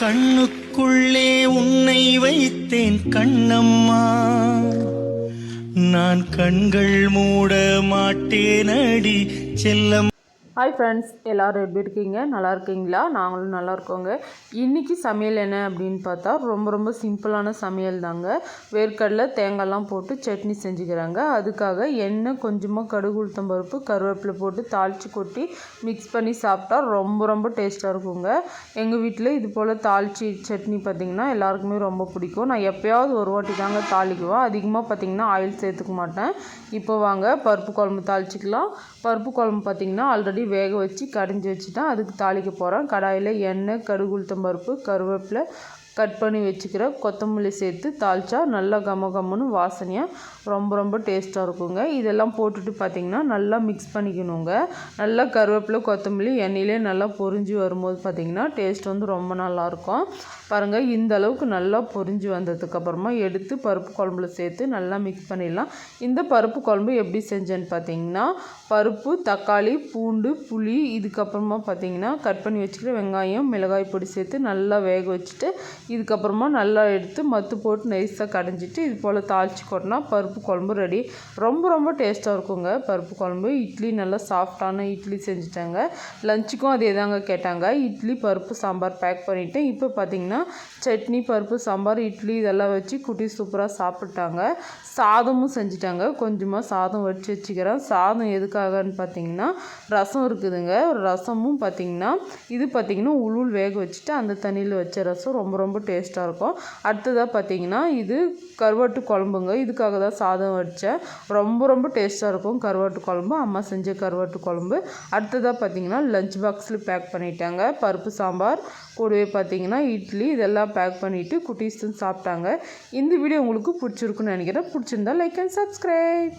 கண்ணுக்குள்ளே உன்னை வைத்தேன் கண்ணம்மா, நான் கண்கள் மூட மாட்டேனடி செல்லம். ஹாய் ஃப்ரெண்ட்ஸ், எல்லோரும் எப்படி இருக்கீங்க? நல்லா இருக்கீங்களா? நாங்களும் நல்லா இருக்கோங்க. இன்றைக்கி சமையல் என்ன அப்படின்னு பார்த்தா ரொம்ப சிம்பிளான சமையல் தாங்க. வேர்க்கடலை தேங்காய்லாம் போட்டு சட்னி செஞ்சுக்கிறாங்க. அதுக்காக எண்ணெய் கொஞ்சமாக கடுகு உளுத்தம் பருப்பு கருவேப்பிலை போட்டு தாளித்து கொட்டி மிக்ஸ் பண்ணி சாப்பிட்டா ரொம்ப டேஸ்ட்டாக இருக்குங்க. எங்கள் வீட்டில் இது போல் தாளிச்சி சட்னி பார்த்திங்கன்னா எல்லாருக்குமே ரொம்ப பிடிக்கும். நான் எப்போயாவது ஒரு வாட்டி தாங்க தாளிக்குவேன். அதிகமாக பார்த்திங்கன்னா ஆயில் சேர்த்துக்க மாட்டேன். இப்போ வாங்க பருப்பு குழம்பு தாளிச்சிக்கலாம். பருப்பு குழம்பு பார்த்திங்கன்னா ஆல்ரெடி வேக வச்சு கடைஞ்சி வச்சுட்டேன். அதுக்கு தாளிக்க போகிறேன். கடாயில் எண்ணெய் கடுகு உளுத்தம் பருப்பு கருவேப்பிலை கட் பண்ணி வச்சுக்கிற கொத்தமல்லி சேர்த்து தாளித்தா நல்லா கமன்னு வாசனையாக ரொம்ப டேஸ்ட்டாக இருக்குங்க. இதெல்லாம் போட்டுட்டு பார்த்திங்கன்னா நல்லா மிக்ஸ் பண்ணிக்கணுங்க. நல்லா கருவேப்பிலை கொத்தமல்லி எண்ணெயிலே நல்லா பொரிஞ்சு வரும்போது பார்த்திங்கன்னா டேஸ்ட் வந்து ரொம்ப நல்லாயிருக்கும். பாருங்கள், இந்த அளவுக்கு நல்லா பொரிஞ்சு வந்ததுக்கப்புறமா எடுத்து பருப்பு குழம்புல சேர்த்து நல்லா மிக்ஸ் பண்ணிடலாம். இந்த பருப்பு குழம்பு எப்படி செஞ்சேன்னு பார்த்திங்கன்னா பருப்பு தக்காளி பூண்டு புளி இதுக்கப்புறமா பார்த்திங்கன்னா கட் பண்ணி வச்சுக்கிற வெங்காயம் மிளகாய் பொடி சேர்த்து நல்லா வேக வச்சுட்டு இதுக்கப்புறமா நல்லா எடுத்து மத்து போட்டு நைஸாக கடைஞ்சிட்டு இது போல் தாளித்து கொட்டினா பருப்பு குழம்பு ரெடி. ரொம்ப டேஸ்ட்டாக இருக்குங்க பருப்பு குழம்பு. இட்லி நல்லா சாஃப்டான இட்லி செஞ்சுட்டாங்க. லஞ்சுக்கும் அதே தாங்க கேட்டாங்க. இட்லி பருப்பு சாம்பார் பேக் பண்ணிவிட்டேன். இப்போ பார்த்திங்கன்னா சட்னி பருப்பு சாம்பார் இட்லி இதெல்லாம் வச்சு குட்டி சூப்பராக சாப்பிட்டாங்க. சாதமும் செஞ்சுட்டாங்க. கொஞ்சமாக சாதம் வச்சு வச்சுக்கிறேன். சாதம் எதுக்காகன்னு பார்த்திங்கன்னா ரசம் இருக்குதுங்க. ரசமும் பார்த்திங்கன்னா இது பார்த்திங்கன்னா உளுள் வேக வச்சுட்டு அந்த தண்ணியில் வச்ச ரசம் ரொம்ப டேஸ்ட்டாக இருக்கும். அடுத்ததாக பார்த்திங்கன்னா இது கருவாட்டு குழம்புங்க. இதுக்காக தான் சாதம் வச்சேன். ரொம்ப டேஸ்ட்டாக இருக்கும் கருவாட்டு குழம்பு. அம்மா செஞ்ச கருவாட்டு குழம்பு. அடுத்ததாக பார்த்திங்கன்னா லஞ்ச் பாக்ஸில் பேக் பண்ணிட்டாங்க. பருப்பு சாம்பார் கூடவே பார்த்திங்கன்னா இட்லி இதெல்லாம் பேக் பண்ணிவிட்டு குட்டீஸும் சாப்பிட்டாங்க. இந்த வீடியோ உங்களுக்கு பிடிச்சிருக்குன்னு நினைக்கிறேன். பிடிச்சிருந்தா லைக் அண்ட் சப்ஸ்கிரைப்.